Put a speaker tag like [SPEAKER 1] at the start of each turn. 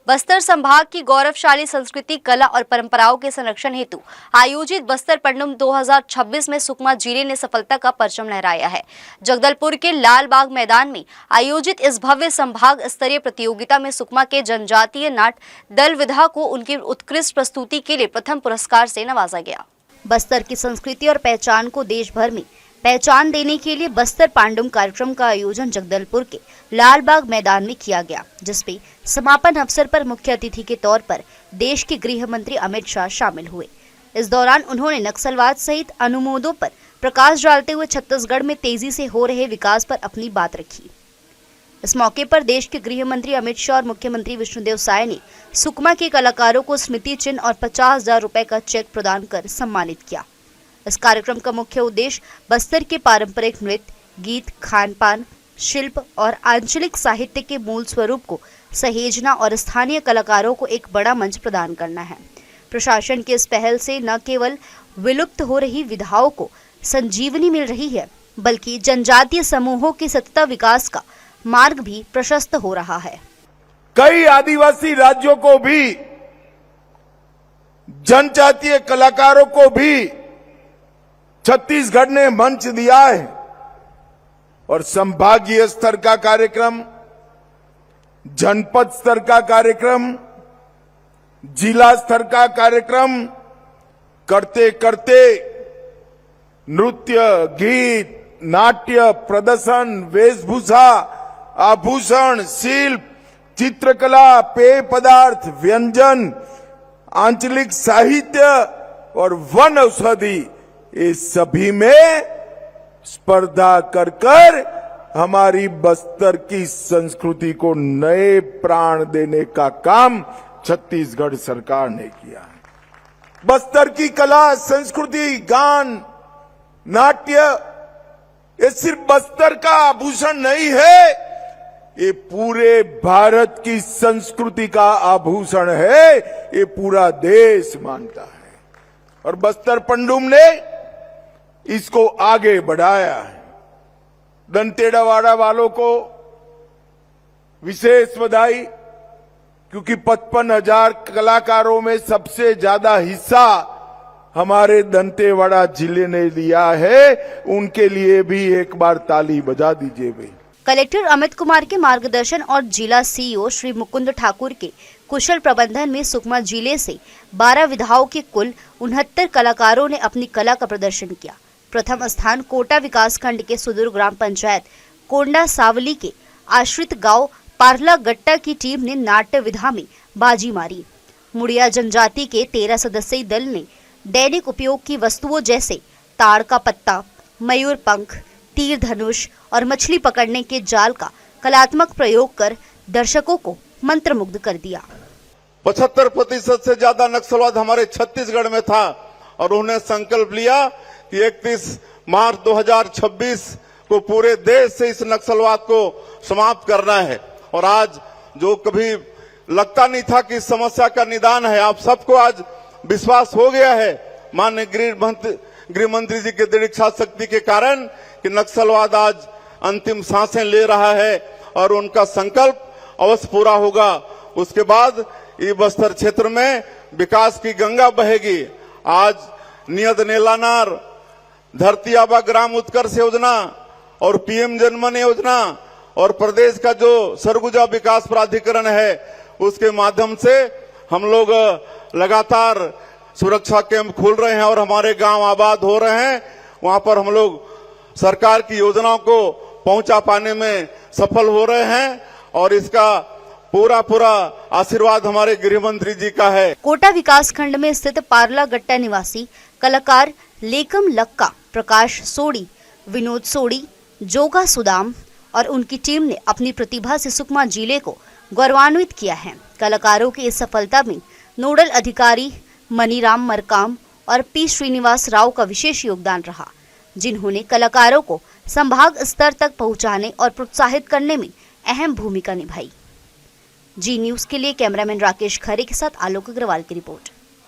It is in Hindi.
[SPEAKER 1] बस्तर संभाग की गौरवशाली संस्कृति, कला और परंपराओं के संरक्षण हेतु आयोजित बस्तर पंडुम 2026 में सुकमा जिले ने सफलता का परचम लहराया है। जगदलपुर के लाल बाग मैदान में आयोजित इस भव्य संभाग स्तरीय प्रतियोगिता में सुकमा के जनजातीय नाट्य दल विधा को उनकी उत्कृष्ट प्रस्तुति के लिए प्रथम पुरस्कार से नवाजा गया। बस्तर की संस्कृति और पहचान को देश भर में पहचान देने के लिए बस्तर पांडुम कार्यक्रम का आयोजन जगदलपुर के लाल बाग मैदान में किया गया, जिसमें समापन अवसर पर मुख्य अतिथि के तौर पर देश के गृह मंत्री अमित शाह शामिल हुए। इस दौरान उन्होंने नक्सलवाद सहित अनुमोदों पर प्रकाश डालते हुए छत्तीसगढ़ में तेजी से हो रहे विकास पर अपनी बात रखी। इस मौके पर देश के गृह मंत्री अमित शाह और मुख्यमंत्री विष्णुदेव साय ने सुकमा के कलाकारों को स्मृति चिन्ह और 50,000 रुपए का चेक प्रदान कर सम्मानित किया। इस कार्यक्रम का मुख्य उद्देश्य बस्तर के पारंपरिक नृत्य, गीत, खान-पान, शिल्प और आंचलिक साहित्य के मूल स्वरूप को सहेजना और स्थानीय कलाकारों को एक बड़ा मंच प्रदान करना है। प्रशासन की इस पहल से न केवल विलुप्त हो रही विधाओं को संजीवनी मिल रही है, बल्कि जनजातीय समूहों के सतत विकास का मार्ग भी प्रशस्त हो रहा है।
[SPEAKER 2] कई आदिवासी राज्यों को भी, जनजातीय कलाकारों को भी छत्तीसगढ़ ने मंच दिया है और संभागीय स्तर का कार्यक्रम, जनपद स्तर का कार्यक्रम, जिला स्तर का कार्यक्रम करते करते नृत्य, गीत, नाट्य, प्रदर्शन, वेशभूषा, आभूषण, शिल्प, चित्रकला, पेय पदार्थ, व्यंजन, आंचलिक साहित्य और वन औषधि, इस सभी में स्पर्धा कर हमारी बस्तर की संस्कृति को नए प्राण देने का काम छत्तीसगढ़ सरकार ने किया है। बस्तर की कला, संस्कृति, गान, नाट्य, ये सिर्फ बस्तर का आभूषण नहीं है, ये पूरे भारत की संस्कृति का आभूषण है, ये पूरा देश मानता है। और बस्तर पंडुम ने इसको आगे बढ़ाया है। दंतेवाड़ा वालों को विशेष बधाई, क्योंकि 55,000 कलाकारों में सबसे ज्यादा हिस्सा हमारे दंतेवाड़ा जिले ने लिया है। उनके लिए भी एक बार ताली बजा दीजिए भाई।
[SPEAKER 1] कलेक्टर अमित कुमार के मार्गदर्शन और जिला सीईओ श्री मुकुंद ठाकुर के कुशल प्रबंधन में सुकमा जिले से 12 विधाओं के कुल 69 कलाकारों ने अपनी कला का प्रदर्शन किया। प्रथम स्थान कोटा विकास खंड के सुदूर ग्राम पंचायत कोंडा सावली के आश्रित गांव पारला गट्टा की टीम ने नाट्य विधा में बाजी मारी। मुड़िया जनजाति के 13 सदस्यीय दल ने दैनिक उपयोग की वस्तुओं जैसे ताड़ का पत्ता, मयूर पंख, तीर धनुष और मछली पकड़ने के जाल का कलात्मक प्रयोग कर दर्शकों को मंत्रमुग्ध कर दिया।
[SPEAKER 3] 75% से ज्यादा नक्सलवाद हमारे छत्तीसगढ़ में था और उन्होंने संकल्प लिया कि 31 मार्च 2026 को पूरे देश से इस नक्सलवाद को समाप्त करना है। और आज जो कभी लगता नहीं था कि इस समस्या का निदान है, आप सबको आज विश्वास हो गया है माननीय गृह मंत्री जी के दृढ़ इच्छा शक्ति के कारण कि नक्सलवाद आज अंतिम सांसें ले रहा है और उनका संकल्प अवश्य पूरा होगा। उसके बाद ये बस्तर क्षेत्र में विकास की गंगा बहेगी। आज नियत नेलानार, धरती आबा ग्राम उत्कर्ष योजना और पीएम जनमन योजना और प्रदेश का जो सरगुजा विकास प्राधिकरण है, उसके माध्यम से हम लोग लगातार सुरक्षा कैंप खोल रहे हैं और हमारे गांव आबाद हो रहे हैं। वहां पर हम लोग सरकार की योजनाओं को पहुंचा पाने में सफल हो रहे हैं और इसका पूरा आशीर्वाद हमारे गृह मंत्री जी का है।
[SPEAKER 1] कोटा विकास खंड में स्थित पारला गट्टा निवासी कलाकार लेकम लक्का, प्रकाश सोडी, विनोद सोडी, जोगा सुदाम और उनकी टीम ने अपनी प्रतिभा से सुकमा जिले को गौरवान्वित किया है। कलाकारों की इस सफलता में नोडल अधिकारी मनीराम मरकाम और पी श्रीनिवास राव का विशेष योगदान रहा, जिन्होंने कलाकारों को संभाग स्तर तक पहुंचाने और प्रोत्साहित करने में अहम भूमिका निभाई। जी न्यूज़ के लिए कैमरामैन राकेश खरे के साथ आलोक अग्रवाल की रिपोर्ट।